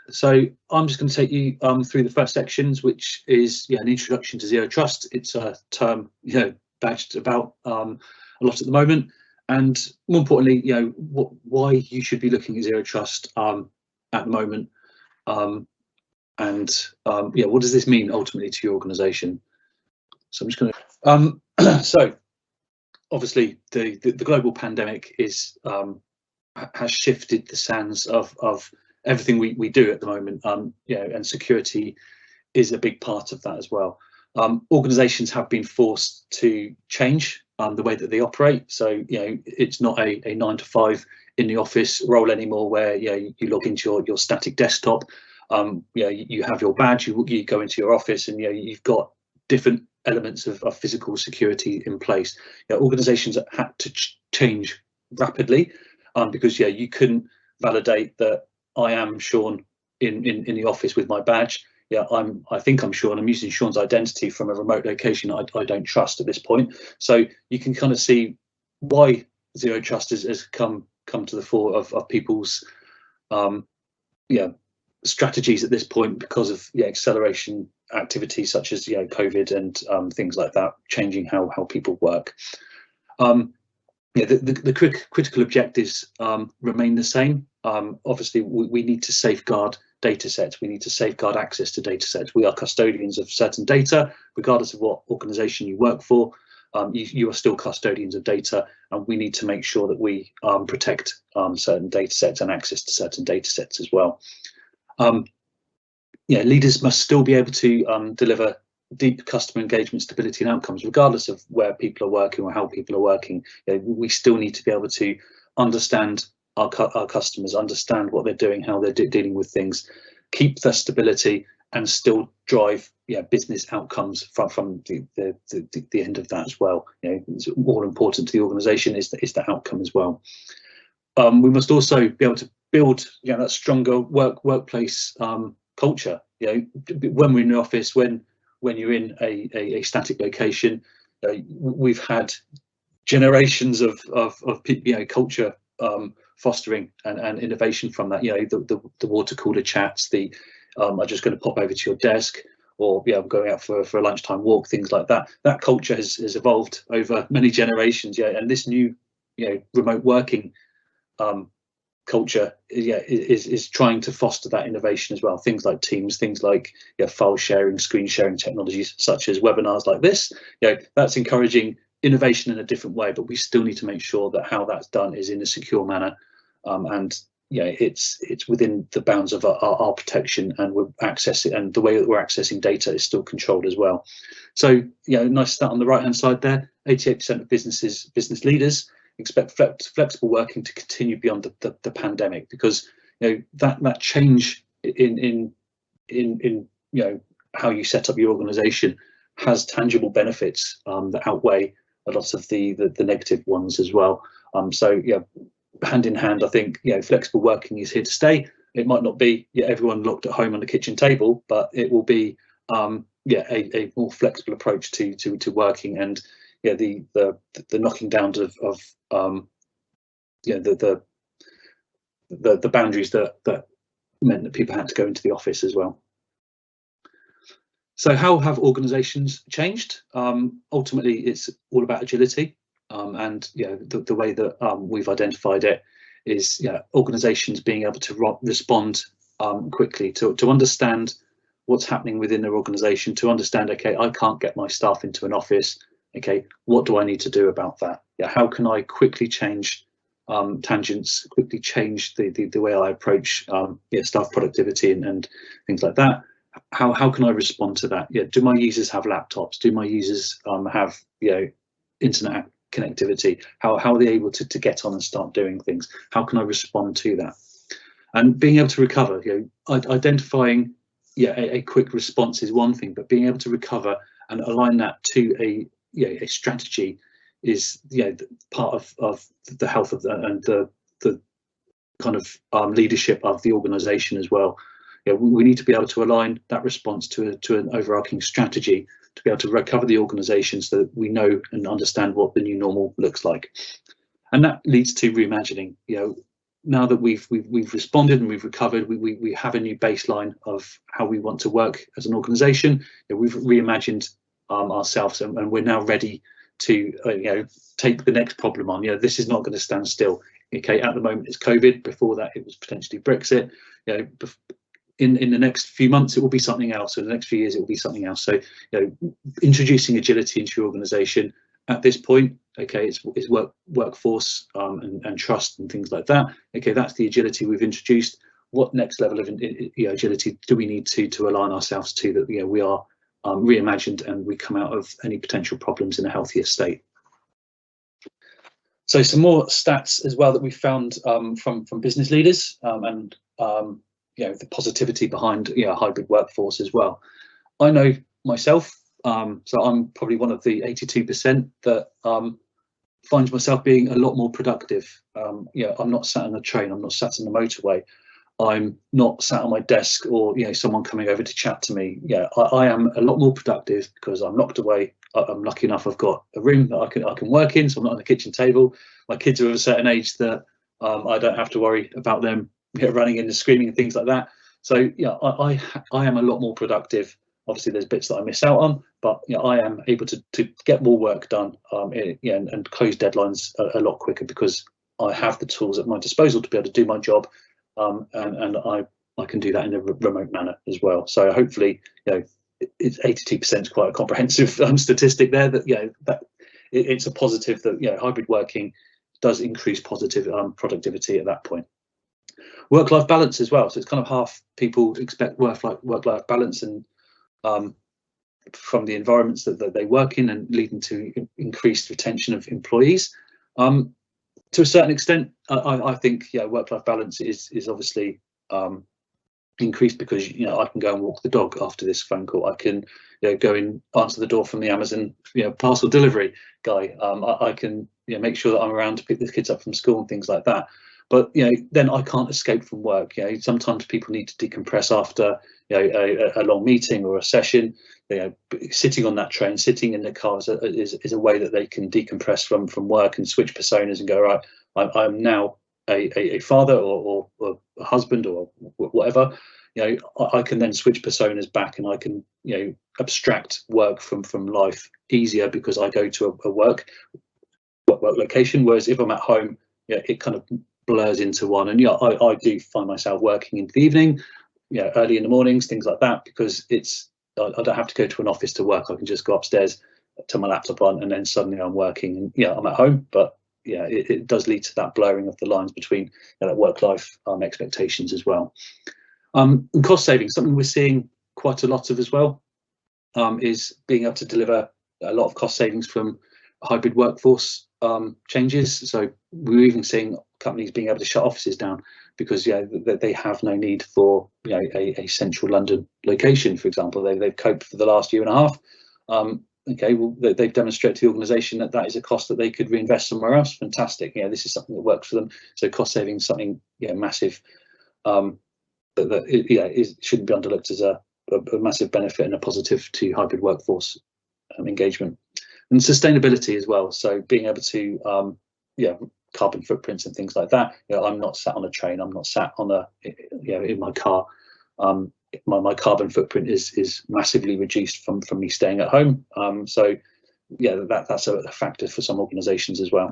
So I'm just going to take you through the first sections, which is an introduction to Zero Trust. It's a term badged about a lot at the moment, and more importantly, why you should be looking at Zero Trust at the moment, and what does this mean ultimately to your organisation? So I'm just going to so obviously the global pandemic is has shifted the sands of everything we do at the moment, and security is a big part of that as well. Organisations have been forced to change the way that they operate. So it's not a 9 to 5 in the office role anymore, where you log into your static desktop. You have your badge, you go into your office, and you've got different elements of physical security in place. Organisations have had to change rapidly, because you couldn't validate that I am Sean in the office with my badge. I think I'm Sean. I'm using Sean's identity from a remote location I don't trust at this point. So you can kind of see why Zero Trust has come to the fore of people's strategies at this point, because of acceleration activities such as COVID and things like that, changing how people work. The critical objectives remain the same. Obviously, we need to safeguard data sets. We need to safeguard access to data sets. We are custodians of certain data, regardless of what organisation you work for. You are still custodians of data, and we need to make sure that we protect certain data sets and access to certain data sets as well. Leaders must still be able to deliver deep customer engagement, stability and outcomes, regardless of where people are working or how people are working. We still need to be able to understand our customers, understand what they're doing, how they're dealing with things, keep their stability, and still drive business outcomes from the end of that as well. It's more important to the organisation is the outcome as well. We must also be able to build that stronger workplace culture. When we're in the office, when you're in a static location, we've had generations of culture fostering and innovation from that. The water cooler chats, I'm just going to pop over to your desk, or I'm going out for a lunchtime walk, things like that. That culture has evolved over many generations. And this new remote working culture is trying to foster that innovation as well. Things like Teams, things like file sharing, screen sharing technologies such as webinars like this. That's encouraging innovation in a different way, but we still need to make sure that how that's done is in a secure manner, and it's within the bounds of our protection, and we're accessing, and the way that we're accessing data is still controlled as well. So nice stat on the right hand side there. 88% of business leaders expect flexible working to continue beyond the pandemic, because that change in how you set up your organization has tangible benefits that outweigh a lot of the negative ones as well. So hand in hand, I think flexible working is here to stay. It might not be everyone locked at home on the kitchen table, but it will be a more flexible approach to working, and the knocking down of the boundaries that meant that people had to go into the office as well. So how have organisations changed? Ultimately, it's all about agility, and the way that we've identified it is organisations being able to respond quickly, to understand what's happening within their organisation, to understand, okay, I can't get my staff into an office. Okay, what do I need to do about that? How can I quickly change tangents, quickly change the way I approach staff productivity and things like that? How can I respond to that? Do my users have laptops? Do my users have internet connectivity? How are they able to get on and start doing things? How can I respond to that? And being able to recover, identifying a quick response is one thing, but being able to recover and align that to a strategy is part of the health of and the kind of leadership of the organization as well. We need to be able to align that response to an overarching strategy to be able to recover the organization, so that we know and understand what the new normal looks like. And that leads to reimagining. now that we've responded and we've recovered, we have a new baseline of how we want to work as an organisation. We've reimagined ourselves, and we're now ready to take the next problem on. This is not going to stand still. Okay, at the moment it's COVID. Before that, it was potentially Brexit. In the next few months, it will be something else. In the next few years, it will be something else. So, introducing agility into your organisation at this point, okay, it's workforce and trust and things like that. Okay, that's the agility we've introduced. What next level of agility do we need to align ourselves to, that we are reimagined and we come out of any potential problems in a healthier state? So some more stats as well that we found from business leaders and the positivity behind hybrid workforce as well. I know myself, so I'm probably one of the 82% that finds myself being a lot more productive. I'm not sat on a train, I'm not sat on the motorway, I'm not sat on my desk or someone coming over to chat to me. I am a lot more productive because I'm locked away. I'm lucky enough I've got a room that I can work in, so I'm not on the kitchen table. My kids are of a certain age that I don't have to worry about them running in and screaming and things like that. So I am a lot more productive. Obviously there's bits that I miss out on, but I am able to get more work done and close deadlines a lot quicker because I have the tools at my disposal to be able to do my job, and I can do that in a remote manner as well. So hopefully it's 82% is quite a comprehensive statistic there, that it's a positive that hybrid working does increase positive productivity at that point. Work-life balance as well, so it's kind of half people expect work-life balance, and from the environments that they work in, and leading to increased retention of employees. To a certain extent, I think work-life balance is obviously increased because I can go and walk the dog after this phone call. I can go and answer the door from the Amazon parcel delivery guy. I can make sure that I'm around to pick the kids up from school and things like that. But then I can't escape from work. Sometimes people need to decompress after a long meeting or a session. Sitting on that train, sitting in the car is a way that they can decompress from work and switch personas and go, right, I'm now a father or a husband or whatever. I can then switch personas back, and I can abstract work from life easier because I go to a work location. Whereas if I'm at home, it kind of blurs into one. And I do find myself working into the evening, early in the mornings, things like that, because I don't have to go to an office to work. I can just go upstairs, turn my laptop on, and then suddenly I'm working, and I'm at home. But it does lead to that blurring of the lines between that work-life expectations as well. And cost savings, something we're seeing quite a lot of as well, is being able to deliver a lot of cost savings from hybrid workforce changes. So we're even seeing companies being able to shut offices down because they have no need for a central London location, for example. They've coped for the last year and a half. Okay, well, they've demonstrated to the organisation that is a cost that they could reinvest somewhere else. Fantastic. This is something that works for them. So cost saving is something massive. It shouldn't be underlooked as a massive benefit and a positive to hybrid workforce engagement. And sustainability as well. So being able to carbon footprints and things like that. I'm not sat on a train. I'm not sat on in my car. My carbon footprint is massively reduced from me staying at home. So that's a factor for some organisations as well.